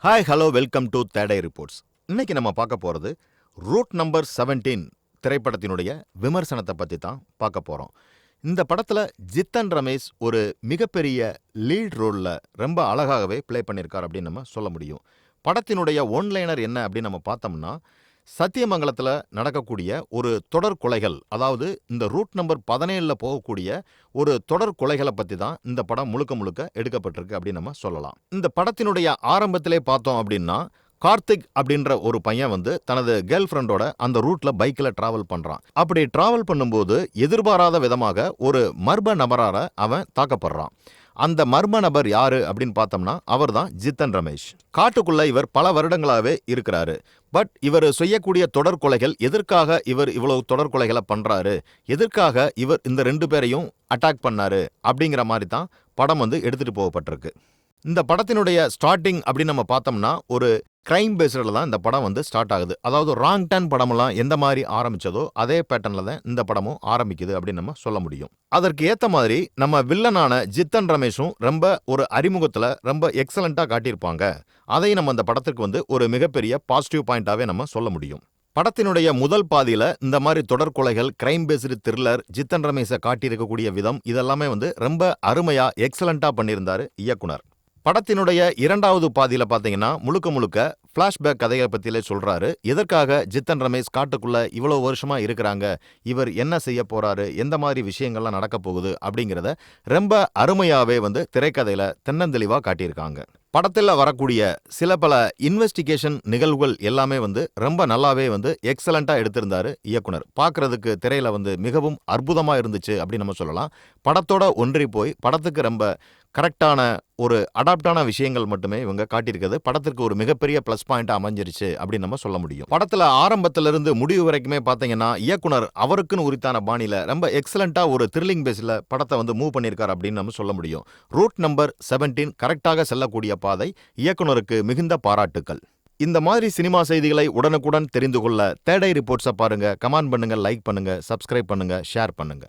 Hi hello welcome to தேடை reports. இன்னைக்கு நம்ம பார்க்க போகிறது ரூட் நம்பர் 17 திரைப்படத்தினுடைய விமர்சனத்தை பற்றி தான் பார்க்க போகிறோம். இந்த படத்தில் ஜித்தன் ரமேஷ் ஒரு மிகப்பெரிய லீட் ரோலில் ரொம்ப அழகாகவே ப்ளே பண்ணியிருக்கார் அப்படின்னு நம்ம சொல்ல முடியும். படத்தினுடைய ஒன்லைனர் என்ன அப்படின்னு நம்ம பார்த்தோம்னா, சத்தியமங்கலத்தில் நடக்கக்கூடிய ஒரு தொடர் கொலைகள், அதாவது இந்த ரூட் நம்பர் 17 போகக்கூடிய ஒரு தொடர் கொலைகளை பற்றி தான் இந்த படம் முழுக்க முழுக்க எடுக்கப்பட்டிருக்கு அப்படின்னு நம்ம சொல்லலாம். இந்த படத்தினுடைய ஆரம்பத்திலே பார்த்தோம் அப்படின்னா, கார்த்திக் அப்படின்ற ஒரு பையன் தனது கேர்ள் ஃப்ரெண்டோட அந்த ரூட்ல பைக்கில் டிராவல் பண்றான். அப்படி டிராவல் பண்ணும்போது எதிர்பாராத விதமாக ஒரு மர்ம நபரால அவன் தாக்கப்படுறான். அந்த மர்ம நபர் யாரு அப்படின்னு பார்த்தோம்னா, அவர் தான் ஜித்தன் ரமேஷ். காட்டுக்குள்ள இவர் பல வருடங்களாகவே இருக்கிறாரு. பட் இவர் செய்யக்கூடிய தொடர் கொலைகள், எதற்காக இவர் இவ்வளவு தொடர் கொலைகளை பண்றாரு, எதற்காக இவர் இந்த 2 பேரையும் அட்டாக் பண்ணாரு அப்படிங்கிற மாதிரி தான் படம் எடுத்துட்டு போகப்பட்டிருக்கு. இந்த படத்தினுடைய ஸ்டார்டிங் அப்படின்னு நம்ம பார்த்தோம்னா, ஒரு கிரைம் பேஸ்டில் தான் இந்த படம் ஸ்டார்ட் ஆகுது. அதாவது ராங் டர்ன் படமெல்லாம் எந்த மாதிரி ஆரம்பிச்சதோ அதே பேட்டர்னில் தான் இந்த படமும் ஆரம்பிக்குது அப்படின்னு நம்ம சொல்ல முடியும். அதற்கு ஏற்ற மாதிரி நம்ம வில்லனான ஜித்தன் ரமேஷும் ரொம்ப ஒரு அறிமுகத்தில் ரொம்ப எக்ஸலண்ட்டாக காட்டியிருப்பாங்க. அதை நம்ம இந்த படத்துக்கு ஒரு மிகப்பெரிய பாசிட்டிவ் பாயிண்டாகவே நம்ம சொல்ல முடியும். படத்தினுடைய முதல் பாதியில் இந்த மாதிரி தொடர் கொலைகள், கிரைம் பேஸ்டு த்ரில்லர், ஜித்தன் ரமேஷை காட்டியிருக்கக்கூடிய விதம் இதெல்லாமே ரொம்ப அருமையாக எக்ஸலண்ட்டாக பண்ணியிருந்தார் இயக்குனர். படத்தினுடைய இரண்டாவது பாதியில் பார்த்தீங்கன்னா, முழுக்க முழுக்க ஃப்ளாஷ்பேக் கதைகளை பற்றியிலே சொல்கிறாரு. எதற்காக ஜித்தன் ரமேஷ் காட்டுக்குள்ள இவ்வளோ வருஷமாக இருக்கிறாங்க, இவர் என்ன செய்ய போகிறாரு, எந்த மாதிரி விஷயங்கள்லாம் நடக்க போகுது அப்படிங்கிறத ரொம்ப அருமையாகவே திரைக்கதையில் தென்னந்தெளிவாக காட்டியிருக்காங்க. படத்தில் வரக்கூடிய சில பல இன்வெஸ்டிகேஷன் நிகழ்வுகள் எல்லாமே ரொம்ப நல்லாவே எக்ஸலண்ட்டாக எடுத்திருந்தார் இயக்குனர். பார்க்குறதுக்கு திரையில் மிகவும் அற்புதமாக இருந்துச்சு அப்படின்னு நம்ம சொல்லலாம். படத்தோட ஒன்றி போய் படத்துக்கு ரொம்ப கரெக்டான ஒரு அடாப்டான விஷயங்கள் மட்டுமே இவங்க காட்டியிருக்கிறது படத்திற்கு ஒரு மிகப்பெரிய ப்ளஸ் பாயிண்டாக அமைஞ்சிருச்சு அப்படின்னு நம்ம சொல்ல முடியும். படத்தில் ஆரம்பத்திலிருந்து முடிவு வரைக்குமே பார்த்தீங்கன்னா, இயக்குனர் அவருக்குன்னு உரித்தான பாணியில் ரொம்ப எக்ஸலண்ட்டாக ஒரு த்ரில்லிங் பேஸில் படத்தை மூவ் பண்ணியிருக்காரு அப்படின்னு நம்ம சொல்ல முடியும். ரூட் நம்பர் 17 கரெக்டாக செல்லக்கூடிய பாதை. இயக்குனருக்கு மிகுந்த பாராட்டுக்கள். இந்த மாதிரி சினிமா செய்திகளை உடனுக்குடன் தெரிந்து கொள்ள தேடை ரிப்போர்ட்ஸை பாருங்க, கமெண்ட் பண்ணுங்க, லைக் பண்ணுங்க, சப்ஸ்கிரைப் பண்ணுங்க, ஷேர் பண்ணுங்க.